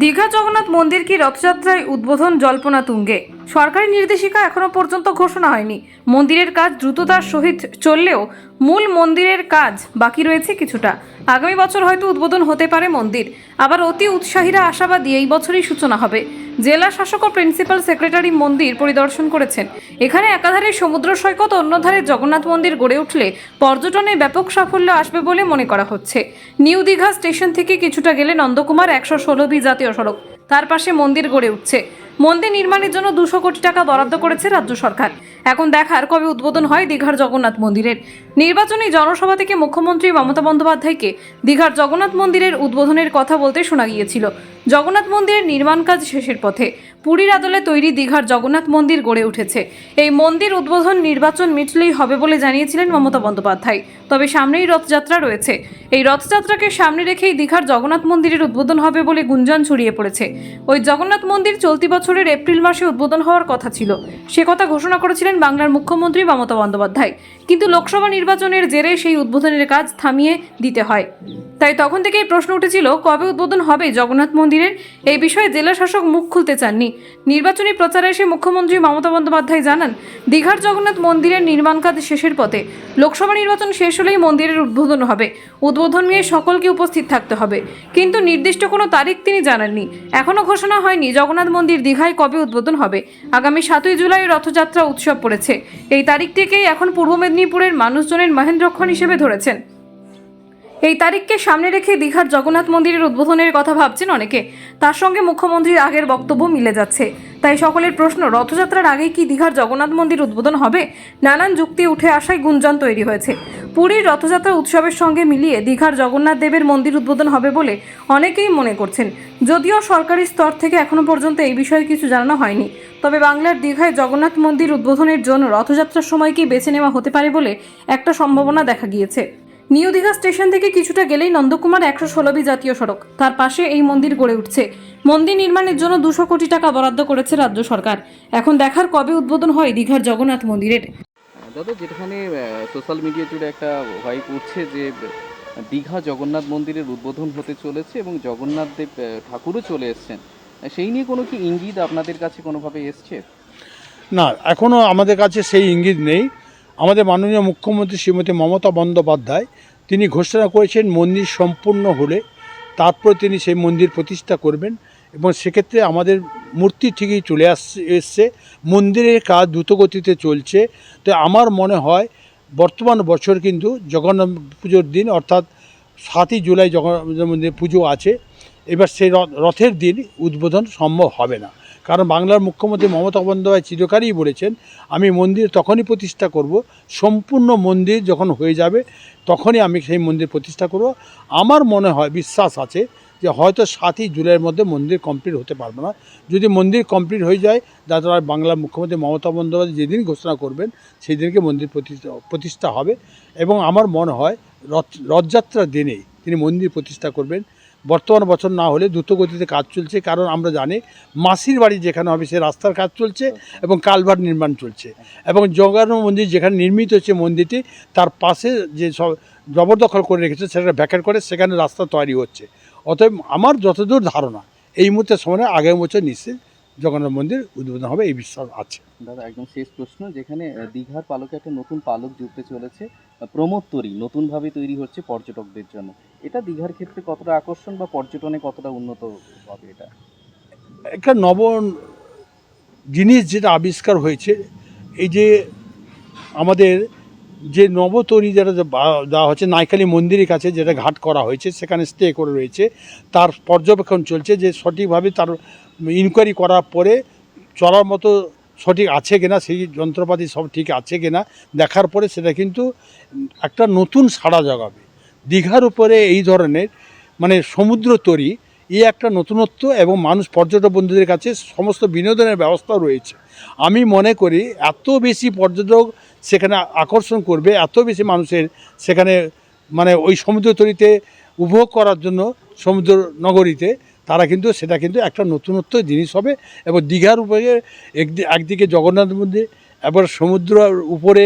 দীঘা জগন্নাথ মন্দির কি রথযাত্রায় উদ্বোধন জল্পনা তুঙ্গে? সরকারি নির্দেশিকা এখনো পর্যন্ত ঘোষণা হয়নি। মন্দিরের কাজ দ্রুততার সহিত চললেও মূল মন্দিরের কাজ বাকি রয়েছে কিছুটা। আগামী বছর হয়তো উদ্বোধন হতে পারে মন্দির। আবার অতি উৎসাহীরা আশাবাদী এই বছরই সূচনা হবে। জেলা শাসক ও প্রিন্সিপাল সেক্রেটারি মন্দির পরিদর্শন করেছেন। এখানে একাধারে সমুদ্র সৈকত, অন্যধারে জগন্নাথ মন্দির গড়ে উঠলে পর্যটনে ব্যাপক সাফল্য আসবে বলে মনে করা হচ্ছে। নিউ দীঘা স্টেশন থেকে কিছুটা গেলে নন্দকুমার 116B জাতীয় সড়ক, তার পাশে মন্দির গড়ে উঠছে। মন্দির নির্মাণের জন্য 200 কোটি টাকা বরাদ্দ করেছে রাজ্য সরকার। এখন দেখার কবে উদ্বোধন হয় দীঘার জগন্নাথ মন্দিরের। নির্বাচনী জনসভা থেকে মুখ্যমন্ত্রী মমতা বন্দ্যোপাধ্যায়কে দীঘার জগন্নাথ মন্দিরের উদ্বোধনের কথা বলতে শোনা গিয়েছিল। জগন্নাথ মন্দিরের নির্মাণ কাজ শেষের পথে। পুরীর আদলে তৈরি দীঘার জগন্নাথ মন্দির গড়ে উঠেছে। এই মন্দির উদ্বোধন নির্বাচন মিটলেই হবে বলে জানিয়েছিলেন মমতা বন্দ্যোপাধ্যায়। তবে সামনেই রথযাত্রা রয়েছে। এই রথযাত্রাকে সামনে রেখেই দীঘার জগন্নাথ মন্দিরের উদ্বোধন হবে বলে গুঞ্জন ছড়িয়ে পড়েছে। ওই জগন্নাথ মন্দির চলতি বছরের এপ্রিল মাসে উদ্বোধন হওয়ার কথা ছিল। সে কথা ঘোষণা করেছিলেন বাংলার মুখ্যমন্ত্রী মমতা বন্দ্যোপাধ্যায়। কিন্তু লোকসভা নির্বাচনের জেরে সেই উদ্বোধনের কাজ থামিয়ে দিতে হয়। তাই তখন থেকেই প্রশ্ন উঠেছিল কবে উদ্বোধন হবে জগন্নাথ মন্দিরের। এই বিষয়ে জেলা শাসক মুখ খুলতে চাননি। নির্বাচনী প্রচারে এসে মুখ্যমন্ত্রী মমতা বন্দ্যোপাধ্যায় জানান, দীঘার জগন্নাথ মন্দিরের নির্মাণ কাজ শেষের পথে। লোকসভা নির্বাচন শেষ হলেই মন্দিরের উদ্বোধন হবে। উদ্বোধন নিয়ে সকলকে উপস্থিত থাকতে হবে। কিন্তু নির্দিষ্ট কোনো তারিখ তিনি জানাননি। এখনও ঘোষণা হয়নি জগন্নাথ মন্দির দীঘায় কবে উদ্বোধন হবে। আগামী 7ই জুলাই রথযাত্রা উৎসব পড়েছে। এই তারিখটিকেই এখন পূর্ব মেদিনীপুরের মানুষজনের মহেন্দ্রক্ষণ হিসেবে ধরেছেন। এই তারিখকে সামনে রেখে দীঘার জগন্নাথ মন্দিরের উদ্বোধনের কথা ভাবছেন অনেকে। তার সঙ্গে মুখ্যমন্ত্রীর আগের বক্তব্য মিলে যাচ্ছে। তাই সকলের প্রশ্ন, রথযাত্রার আগেই কি দীঘার জগন্নাথ মন্দির উদ্বোধন হবে? নানান যুক্তি উঠে আসায় গুঞ্জন তৈরি হয়েছে। পুরীর রথযাত্রা উৎসবের সঙ্গে মিলিয়ে দীঘার জগন্নাথ দেবের মন্দির উদ্বোধন হবে বলে অনেকেই মনে করছেন। যদিও সরকারি স্তর থেকে এখনও পর্যন্ত এই বিষয়ে কিছু জানানো হয়নি। তবে বাংলার দীঘায় জগন্নাথ মন্দির উদ্বোধনের জন্য রথযাত্রার সময়কেই বেছে নেওয়া হতে পারে বলে একটা সম্ভাবনা দেখা গিয়েছে। নিউ দীঘা স্টেশন থেকে কিছুটা গেলেই নন্দকুমার 116B জাতীয় সড়ক, তার পাশে এই মন্দির গড়ে উঠছে। মন্দির নির্মাণের জন্য 200 কোটি টাকা বরাদ্দ করেছে রাজ্য সরকার। এখন দেখার কবে উদ্বোধন হয় দীঘার জগন্নাথ মন্দিরের। দাদা, যেখানে সোশ্যাল মিডিয়া জুড়ে একটা ভাইব উঠছে যে দীঘা জগন্নাথ মন্দিরের উদ্বোধন হতে চলেছে এবং জগন্নাথ দেব ঠাকুরও চলে এসছেন, সেই নিয়ে কোনো কি ইঙ্গিত আপনাদের কাছে কোনোভাবে এসছে? না, এখনও আমাদের কাছে সেই ইঙ্গিত নেই। আমাদের মাননীয় মুখ্যমন্ত্রী শ্রীমতী মমতা বন্দ্যোপাধ্যায় তিনি ঘোষণা করেছেন মন্দির সম্পূর্ণ হলে তারপর তিনি সেই মন্দির প্রতিষ্ঠা করবেন এবং সেক্ষেত্রে আমাদের মূর্তি ঠিকই চলে এসছে। মন্দিরের কাজ দ্রুতগতিতে চলছে। তো আমার মনে হয় বর্তমান বছর কিন্তু জগন্নাথ পুজোর দিন অর্থাৎ 7ই জুলাই জগন্নাথ মন্দির পুজো আছে। এবার সেই রথের দিন উদ্বোধন সম্ভব হবে না, কারণ বাংলার মুখ্যমন্ত্রী মমতা বন্দ্যোপাধ্যায় চিরকালই বলেছেন আমি মন্দির তখনই প্রতিষ্ঠা করব, সম্পূর্ণ মন্দির যখন হয়ে যাবে তখনই আমি সেই মন্দির প্রতিষ্ঠা করব। আমার মনে হয়, বিশ্বাস আছে যে হয়তো 7ই জুলাইয়ের মধ্যে মন্দির কমপ্লিট হতে পারবে না। যদি মন্দির কমপ্লিট হয়ে যায় তাহলে বাংলার মুখ্যমন্ত্রী মমতা বন্দ্যোপাধ্যায় যেদিন ঘোষণা করবেন সেই দিনকে মন্দির প্রতিষ্ঠা হবে এবং আমার মনে হয় রথযাত্রার দিনেই তিনি মন্দির প্রতিষ্ঠা করবেন। বর্তমান বছর না হলে দ্রুতগতিতে কাজ চলছে, কারণ আমরা জানি মাসির বাড়ি যেখানে হবে সে রাস্তার কাজ চলছে এবং কালভার্ট নির্মাণ চলছে এবং জগন্নাথ মন্দির যেখানে নির্মিত হচ্ছে মন্দিরটি তার পাশে যে সব জবরদখল করে রেখেছে সেটা ভ্যাকেট করে সেখানে রাস্তা তৈরি হচ্ছে। অতএব আমার যতদূর ধারণা এই মুহূর্তে সময় আগামী বছর নিশ্চয়ই জগন্নাথ মন্দির উদ্বোধন হবে, এই বিশ্বাস আছে। দাদা, একদম শেষ প্রশ্ন, যেখানে দীঘার পালকে একটা নতুন পালক জুড়তে চলেছে, প্রমোদতরী নতুনভাবে তৈরি হচ্ছে পর্যটকদের জন্য, এটা দীঘার ক্ষেত্রে কতটা আকর্ষণ বা পর্যটনে কতটা উন্নত হবে? এটা একটা নব জিনিস যেটা আবিষ্কার হয়েছে, এই যে আমাদের যে নবতরী যেটা দেওয়া হচ্ছে নাইখালি মন্দিরের কাছে যেটা ঘাট করা হয়েছে সেখানে স্টে করে রয়েছে, তার পর্যবেক্ষণ চলছে যে সঠিকভাবে তার ইনকোয়ারি করার পরে চলার মতো সঠিক আছে কিনা, সেই যন্ত্রপাতি সব ঠিক আছে কিনা দেখার পরে সেটা কিন্তু একটা নতুন সাড়া জাগাবে। দীঘার উপরে এই ধরনের মানে সমুদ্র তরী একটা নতুনত্ব এবং মানুষ পর্যটক বন্ধুদের কাছে সমস্ত বিনোদনের ব্যবস্থা রয়েছে। আমি মনে করি এত বেশি পর্যটক সেখানে আকর্ষণ করবে, এত বেশি মানুষের সেখানে মানে ওই সমুদ্র তরীতে উপভোগ করার জন্য সমুদ্র নগরীতে তারা কিন্তু সেটা কিন্তু একটা নতুনত্ব জিনিস হবে এবং দীঘার উপরে একদিকে জগন্নাথ মন্দির, এবার সমুদ্রের উপরে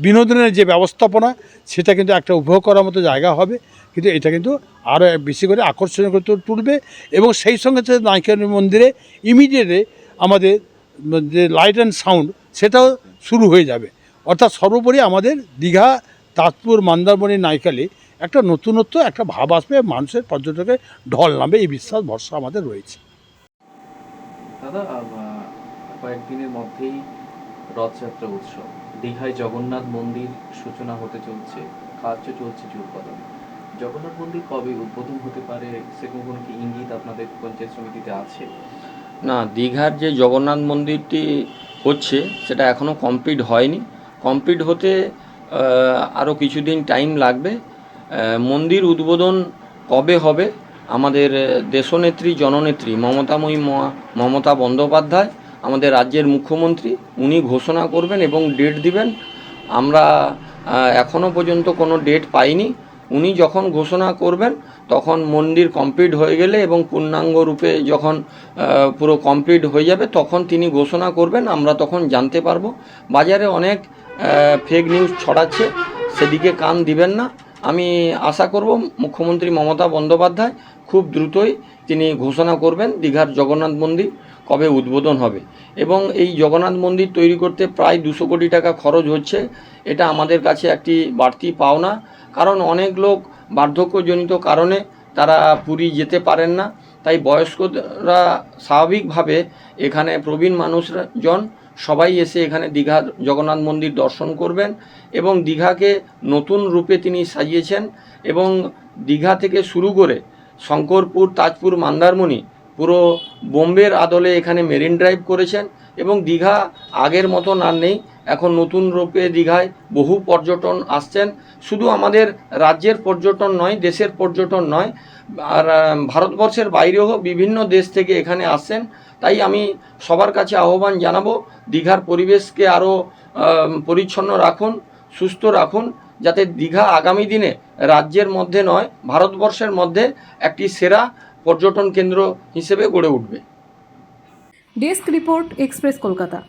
বিনোদনের যে ব্যবস্থাপনা সেটা কিন্তু একটা উপভোগ করার মতো জায়গা হবে, কিন্তু এটা কিন্তু আরও বেশি করে আকর্ষণীয় করে তুলবে। এবং সেই সঙ্গে নায়িকা মন্দিরে ইমিডিয়েটলি আমাদের যে লাইট অ্যান্ড সাউন্ড সেটাও শুরু হয়ে যাবে। অর্থাৎ সর্বোপরি আমাদের দীঘা, তাজপুর, মন্দারমণি, নাইকালি একটা নতুনত্ব একটা ভাব আসবে, মানুষের পর্যটকের ঢল নামবে, এই বিশ্বাস ভরসা আমাদের রয়েছে। দাদা, কয়েকদিনের মধ্যেই রথযাত্রা উৎসব, দীঘায় জগন্নাথ মন্দির সূচনা হতে চলছে, কাজও চলছে জোরকদম। জগন্নাথ মন্দির কবে উদ্বোধন হতে পারে সেরকম কোনো কি ইঙ্গিত আপনাদের পঞ্চায়েত সমিতিতে আছে? না, দীঘার যে জগন্নাথ মন্দিরটি হচ্ছে সেটা এখনও কমপ্লিট হয়নি। কমপ্লিট হতে আরও কিছুদিন টাইম লাগবে। মন্দির উদ্বোধন কবে হবে, আমাদের দেশনেত্রী জননেত্রী মমতা বন্দ্যোপাধ্যায়, আমাদের রাজ্যের মুখ্যমন্ত্রী, উনি ঘোষণা করবেন এবং ডেট দিবেন। আমরা এখনও পর্যন্ত কোনো ডেট পাইনি। উনি যখন ঘোষণা করবেন তখন মন্দির কমপ্লিট হয়ে গেলে এবং পূর্ণাঙ্গ রূপে যখন পুরো কমপ্লিট হয়ে যাবে তখন তিনি ঘোষণা করবেন, আমরা তখন জানতে পারবো। বাজারে অনেক ফেক নিউজ ছড়াচ্ছে, সেদিকে কান দিবেন না। আমি আশা করব মুখ্যমন্ত্রী মমতা বন্দ্যোপাধ্যায় খুব দ্রুতই তিনি ঘোষণা করবেন দীঘার জগন্নাথ মন্দির কবে উদ্বোধন হবে। এবং এই জগন্নাথ মন্দির তৈরি করতে প্রায় 200 কোটি টাকা খরচ হচ্ছে। এটা আমাদের কাছে একটি বাড়তি পাওনা, কারণ অনেক লোক বার্ধক্যজনিত কারণে তারা পুরী যেতে পারেন না। তাই বয়স্করা স্বাভাবিকভাবে এখানে প্রবীণ মানুষজন সবাই এসে এখানে দীঘার জগন্নাথ মন্দির দর্শন করবেন। এবং দীঘাকে নতুন রূপে তিনি সাজিয়েছেন এবং দীঘা থেকে শুরু করে শঙ্করপুর, তাজপুর, মন্দারমণি পুরো বোম্বের আদলে এখানে মেরিন ড্রাইভ করেছেন। এবং দীঘা আগের মতন আর নেই, এখন নতুন রূপে দীঘায় বহু পর্যটন আসছেন। শুধু আমাদের রাজ্যের পর্যটন নয়, দেশের পর্যটন নয়, আর ভারতবর্ষের বাইরেও বিভিন্ন দেশ থেকে এখানে আসছেন। তাই আমি সবার কাছে আহ্বান জানাবো, দীঘার পরিবেশকে আরও পরিচ্ছন্ন রাখুন, সুস্থ রাখুন, যাতে দীঘা আগামী দিনে রাজ্যের মধ্যে নয় ভারতবর্ষের মধ্যে একটি সেরা পর্যটন কেন্দ্র হিসেবে গড়ে উঠবে। Desk report, express Kolkata.